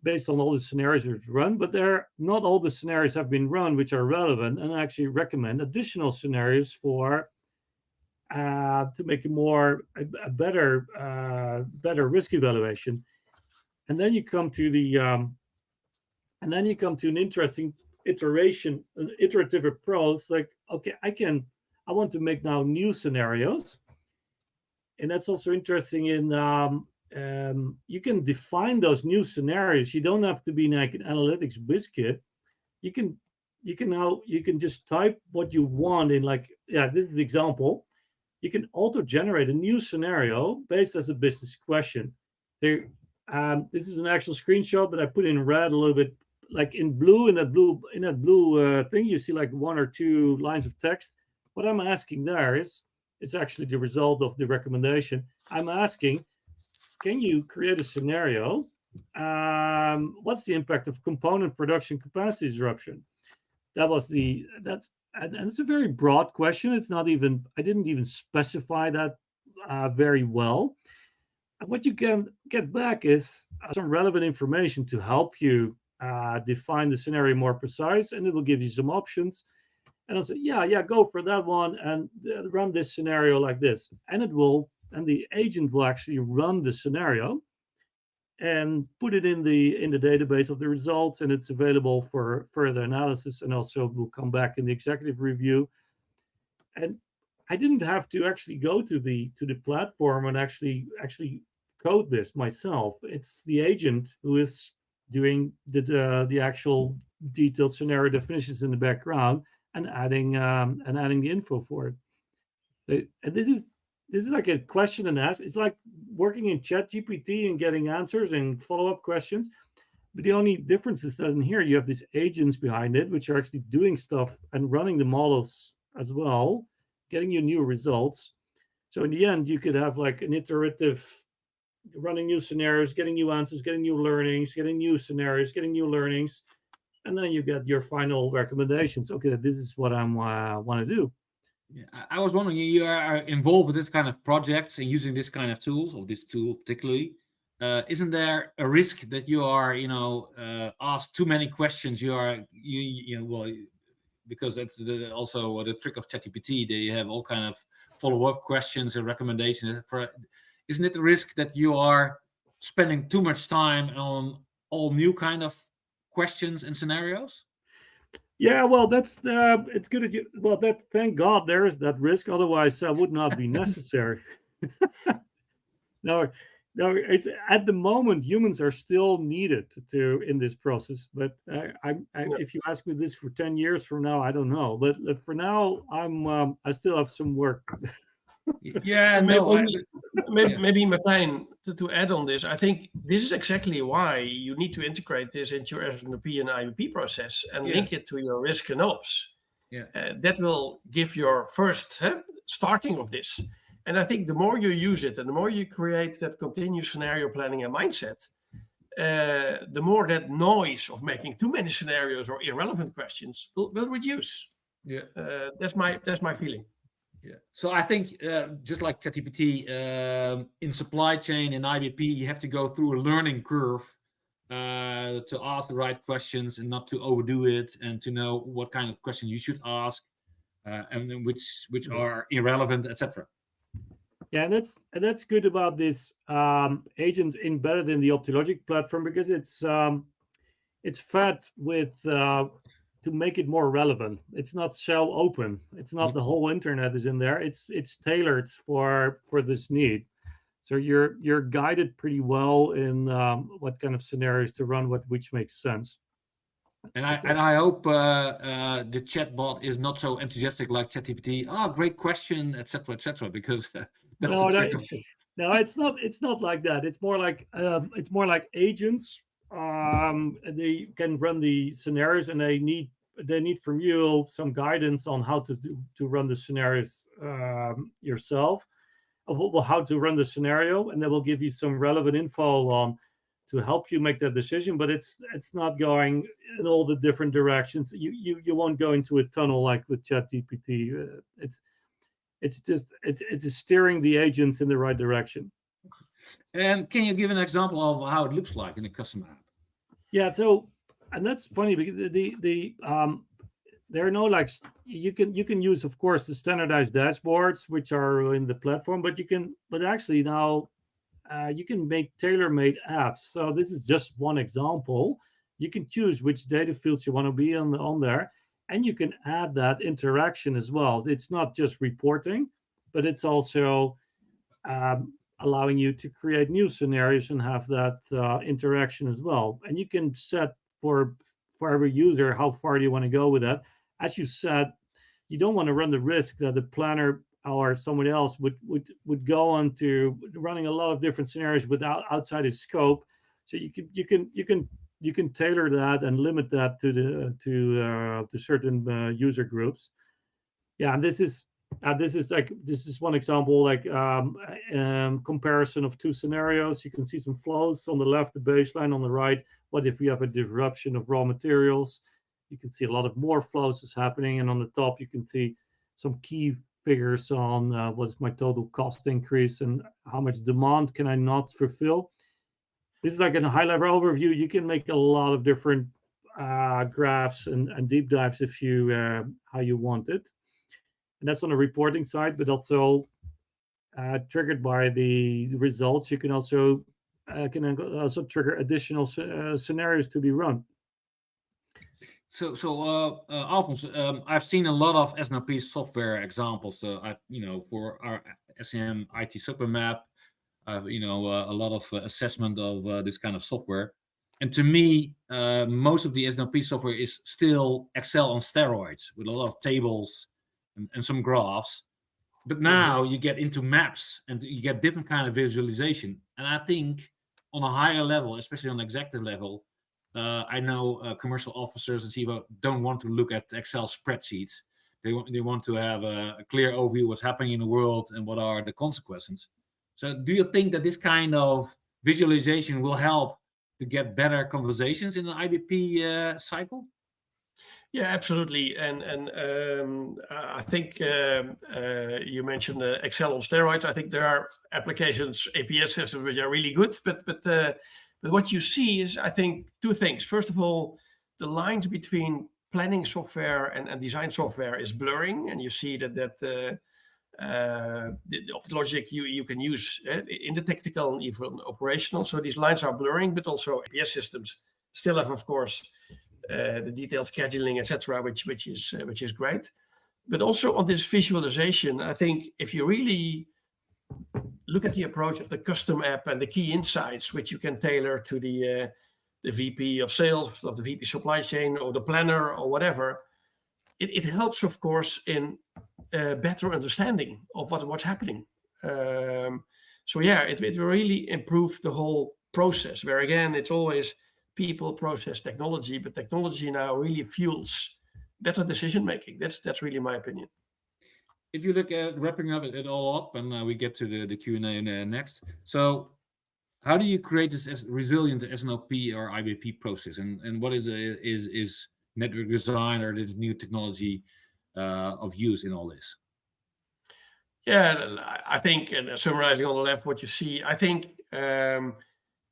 based on all the scenarios which run, but not all the scenarios have been run which are relevant, and I actually recommend additional scenarios for to make a better risk evaluation. And then you come to an interesting iterative approach. Like, okay, I want to make now new scenarios, and that's also interesting. You can define those new scenarios. You don't have to be like an analytics biscuit. You can just type what you want in, like, this is the example. You can auto generate a new scenario based as a business question. This is an actual screenshot, but I put in red a little bit, like in blue. In that blue thing, you see like 1 or 2 lines of text. What I'm asking there is, it's actually the result of the recommendation. I'm asking, can you create a scenario? What's the impact of component production capacity disruption? And it's a very broad question. I didn't even specify that very well. And what you can get back is some relevant information to help you define the scenario more precise, and it will give you some options. And I'll say, yeah, go for that one and run this scenario like this. And the agent will actually run the scenario and put it in the database of the results, and it's available for further analysis, and also will come back in the executive review. And I didn't have to actually go to the platform and actually code this myself. It's the agent who is doing the actual detailed scenario definitions in the background and adding the info for it. And this is like a question and ask. It's like working in ChatGPT and getting answers and follow-up questions. But the only difference is that in here you have these agents behind it, which are actually doing stuff and running the models as well, getting you new results. So in the end, you could have like an iterative running new scenarios, getting new answers, getting new learnings, getting new scenarios, getting new learnings. And then you get your final recommendations. Okay, this is what I want to do. Yeah, I was wondering, you are involved with this kind of projects and using this kind of tools, or this tool particularly. Isn't there a risk that you are, asked too many questions? Because that's also the trick of ChatGPT. They have all kind of follow-up questions and recommendations, etc. Isn't it the risk that you are spending too much time on all new kind of questions and scenarios? Yeah, well, that's it's good. Thank God there is that risk. Otherwise, would not be necessary. No, it's, at the moment, humans are still needed in this process. But if you ask me this for 10 years from now, I don't know. But for now, I still have some work. Yeah, maybe Martijn, to add on this, I think this is exactly why you need to integrate this into your S&OP and IBP process and link it to your risk and ops. Yeah, that will give your first starting of this. And I think the more you use it and the more you create that continuous scenario planning and mindset, the more that noise of making too many scenarios or irrelevant questions will reduce. Yeah, that's my feeling. Yeah. So I think just like ChatGPT, in supply chain and IBP, you have to go through a learning curve to ask the right questions and not to overdo it, and to know what kind of question you should ask, and which are irrelevant, etc. Yeah, and that's good about this agent embedded in the Optilogic platform, because it's fed with to make it more relevant. It's not so open. It's not the whole internet is in there. It's tailored for this need. So you're guided pretty well in what kind of scenarios to run, which makes sense. And I hope the chatbot is not so enthusiastic like ChatGPT. Oh, great question, etc., because that's no, it's not like that. It's more like agents. They can run the scenarios, and they need from you some guidance on how to run the scenarios yourself, of how to run the scenario, and they will give you some relevant info on help you make that decision, but it's not going in all the different directions. You won't go into a tunnel like with ChatGPT. It's just steering the agents in the right direction. And can you give an example of how it looks like in a custom app? Yeah, so, and that's funny because there are no, like, you can use, of course, the standardized dashboards which are in the platform, but actually now you can make tailor-made apps. So this is just one example. You can choose which data fields you want to be on there, and you can add that interaction as well. It's not just reporting, but it's also allowing you to create new scenarios and have that interaction as well. And you can set for every user how far do you want to go with that. As you said, you don't want to run the risk that the planner or someone else would go on to running a lot of different scenarios without outside his scope. So you can tailor that and limit that to certain user groups. Yeah, and this is one example, like comparison of two scenarios. You can see some flows on the left, the baseline on the right. What if we have a disruption of raw materials? You can see a lot of more flows is happening, and on the top you can see some key figures on what is my total cost increase and how much demand can I not fulfill. This is like a high-level overview. You can make a lot of different graphs and deep dives if you how you want it. And that's on the reporting side, but also triggered by the results. You can also trigger additional scenarios to be run. So Alphonse, I've seen a lot of S&OP software examples. For our SCM IT super map, a lot of assessment of this kind of software. And to me, most of the S&OP software is still Excel on steroids with a lot of tables and some graphs. But now you get into maps and you get different kind of visualization. And I think on a higher level, especially on the executive level, I know commercial officers and CFO don't want to look at Excel spreadsheets. They want to have a clear overview of what's happening in the world and what are the consequences. So do you think that this kind of visualization will help to get better conversations in the IBP cycle? Yeah, absolutely. And I think you mentioned Excel on steroids. I think there are applications, APS systems, which are really good. But what you see is, I think, two things. First of all, the lines between planning software and design software is blurring. And you see that the logic you can use in the tactical and even operational. So these lines are blurring, but also APS systems still have, of course, the detailed scheduling, etc., which is great. But also on this visualization, I think if you really look at the approach of the custom app and the key insights, which you can tailor to the VP of sales, or the VP supply chain, or the planner, or whatever, it helps, of course, in better understanding of what's happening. So yeah, it will really improve the whole process. Where again, it's always people, process, technology, but technology now really fuels better decision making. That's really my opinion. If you look at wrapping it all up, and we get to the Q&A next. So how do you create this resilient S&OP or IBP process, and what is network design or this new technology of use in all this? Yeah, I think, and summarizing on the left what you see, I think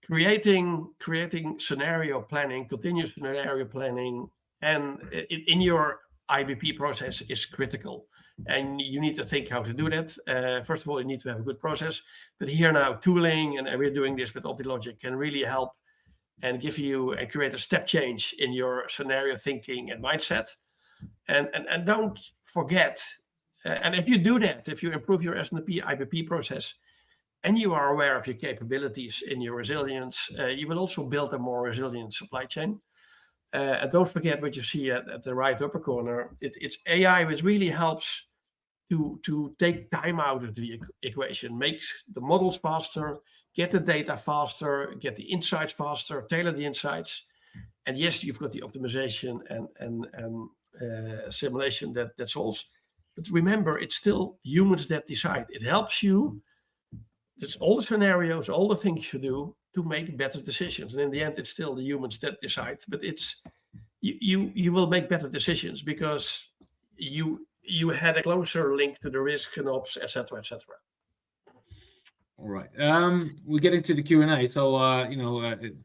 creating scenario planning, continuous scenario planning, and in your IBP process is critical. And you need to think how to do that. First of all, you need to have a good process. But here now, tooling, and we're doing this with OptiLogic, can really help and give you and create a step change in your scenario thinking and mindset. And don't forget, and if you do that, if you improve your S&OP IBP process, and you are aware of your capabilities in your resilience, you will also build a more resilient supply chain. And don't forget what you see at the right upper corner. It's AI which really helps to take time out of the equation, makes the models faster, get the data faster, get the insights faster, tailor the insights. And yes, you've got the optimization and simulation that solves. But remember, it's still humans that decide. It helps you it's all the scenarios, all the things you do to make better decisions. And in the end, it's still the humans that decide. But it's you will make better decisions because you had a closer link to the risk and ops, etc., etc. All right. We're getting to the Q&A. So,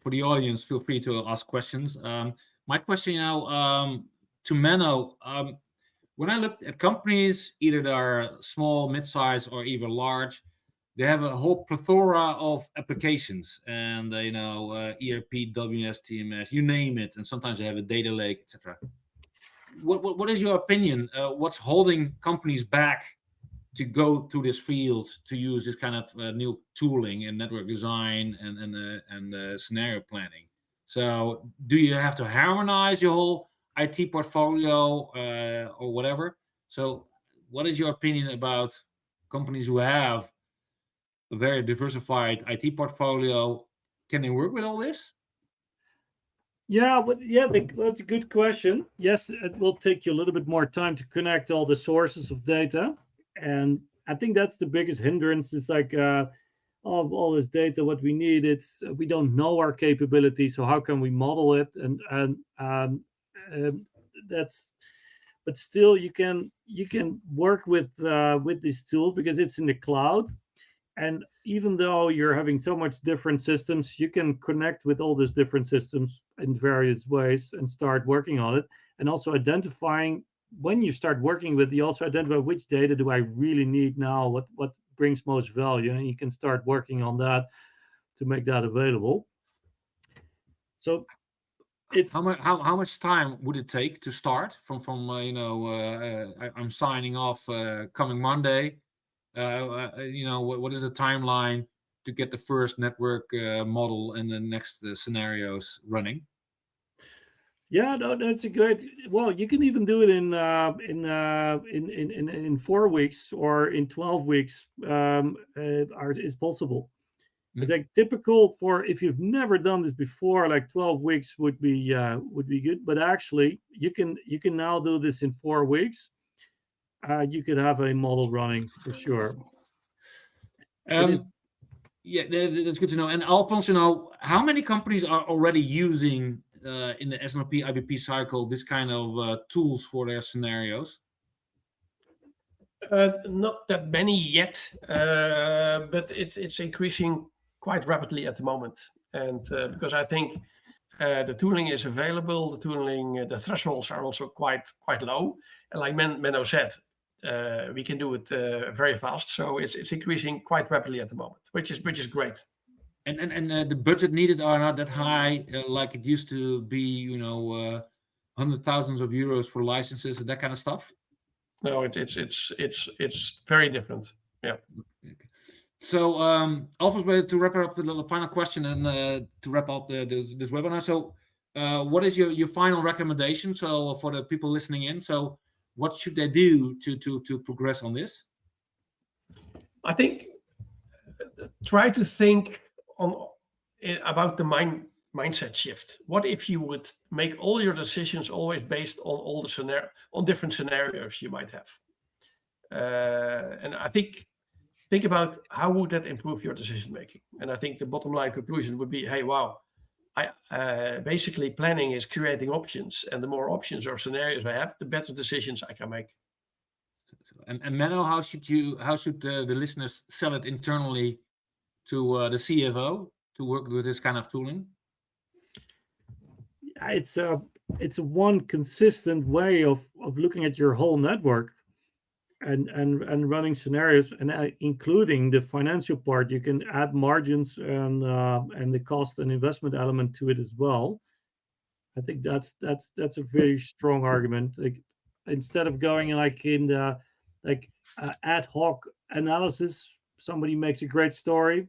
for the audience, feel free to ask questions. My question now to Menno, when I look at companies, either they are small, mid-size, or even large, they have a whole plethora of applications and, ERP, WMS, TMS, you name it. And sometimes they have a data lake, etc. What is your opinion? What's holding companies back to go to this field to use this kind of new tooling in network design and scenario planning? So do you have to harmonize your whole IT portfolio or whatever? So what is your opinion about companies who have a very diversified IT portfolio? Can they work with all this? Yeah, but that's a good question. Yes, it will take you a little bit more time to connect all the sources of data. And I think that's the biggest hindrance. It's like all this data, what we need, it's we don't know our capability. So how can we model it? And that's, but still you can work with these tools because it's in the cloud. And even though you're having so much different systems, you can connect with all these different systems in various ways and start working on it. And also identifying, when you start working with, you also identify which data do I really need now, what brings most value, and you can start working on that to make that available. So it's how much time would it take to start from I'm signing off coming Monday. What is the timeline to get the first network model and the next scenarios running? Yeah, no, that's a great. Well, you can even do it in 4 weeks or in 12 weeks. Is possible. It's like typical for if you've never done this before, like 12 weeks would be good. But actually, you can now do this in 4 weeks. You could have a model running for sure. Yeah, that's good to know. And Alphonse, how many companies are already using in the S&OP IBP cycle this kind of tools for their scenarios? Not that many yet, but it's increasing quite rapidly at the moment. And because I think the tooling is available, the thresholds are also quite low. And like Menno said, we can do it very fast. So it's increasing quite rapidly at the moment, which is great. And the budget needed are not that high like it used to be, hundred thousands of euros for licenses and that kind of stuff. No, it's very different. Yeah. Okay. So, Alphonse, to wrap up the final question and to wrap up this webinar. So, what is your final recommendation? So, for the people listening in, so what should they do to progress on this? I think try to think about the mindset shift. What if you would make all your decisions always based on all the on different scenarios you might have? And I think about how would that improve your decision making. And I think the bottom line conclusion would be, hey, wow, basically planning is creating options, and the more options or scenarios I have, the better decisions I can make. And Menno, how should the listeners sell it internally to the CFO to work with this kind of tooling? It's one consistent way of looking at your whole network and running scenarios, and including the financial part. You can add margins and the cost and investment element to it as well. I think that's a very strong argument. Like, instead of going like in the ad hoc analysis, somebody makes a great story.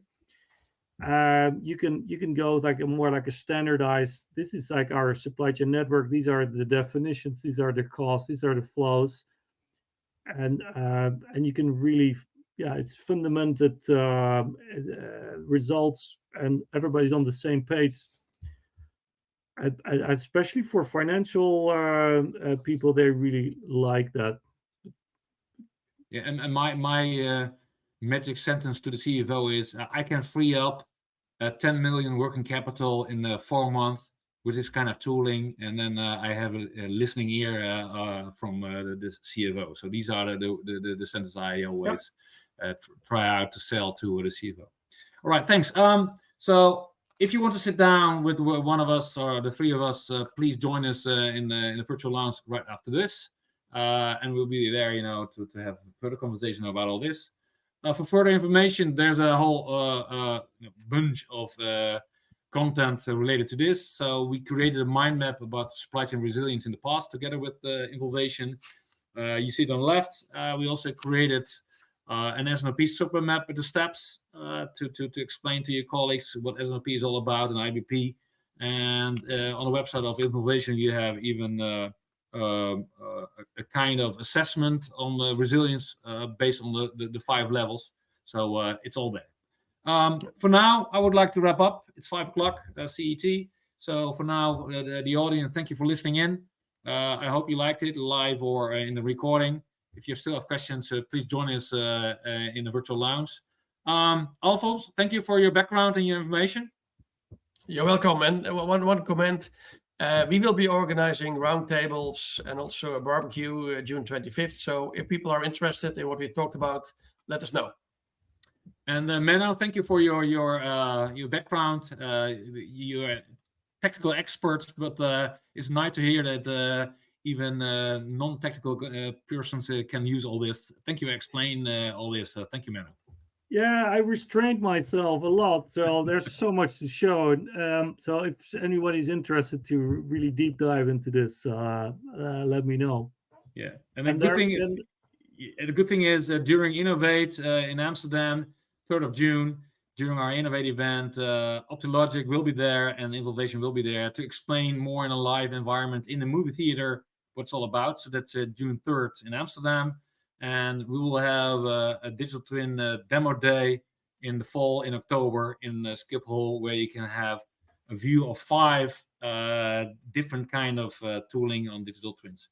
You can go like a standardized. This is like our supply chain network. These are the definitions. These are the costs. These are the flows. And you can really, it's fundamented results, and everybody's on the same page. Especially for financial people, they really like that. Yeah, and my magic sentence to the CFO is, I can free up 10 million working capital in 4 months with this kind of tooling, and then I have a listening ear from the CFO. So these are the sentences I always try out to sell to the CFO. All right, thanks. So if you want to sit down with one of us or the three of us, please join us in the virtual lounge right after this, and we'll be there, to have further conversation about all this. For further information, there's a whole bunch of content related to this. So we created a mind map about supply chain resilience in the past together with Involvation. You see it on the left. We also created an S&OP super map with the steps to explain to your colleagues what S&OP is all about and IBP. And on the website of Involvation, you have even a kind of assessment on the resilience based on the 5 levels. So it's all there. For now, I would like to wrap up. It's 5 o'clock CET. So for now, the audience, thank you for listening in. I hope you liked it live or in the recording. If you still have questions, please join us in the virtual lounge. Alphonse, thank you for your background and your information. You're welcome. And one comment. We will be organizing roundtables and also a barbecue June 25th. So if people are interested in what we talked about, let us know. And Menno, thank you for your background. You're a technical expert, but it's nice to hear that even non-technical persons can use all this. Thank you for explaining all this. Thank you, Menno. Yeah, I restrained myself a lot, so there's so much to show. So if anybody's interested to really deep dive into this, let me know. Yeah, and the good thing is during Innovate in Amsterdam, 3rd of June, during our Innovate event, OptiLogic will be there and Involvation will be there to explain more in a live environment in the movie theater what it's all about. So that's June 3rd in Amsterdam. And we will have a digital twin demo day in the fall in October in Schiphol, where you can have a view of 5 different kind of tooling on digital twins.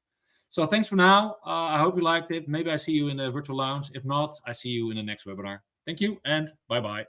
So thanks for now. I hope you liked it. Maybe I see you in the virtual lounge. If not, I see you in the next webinar. Thank you and bye-bye.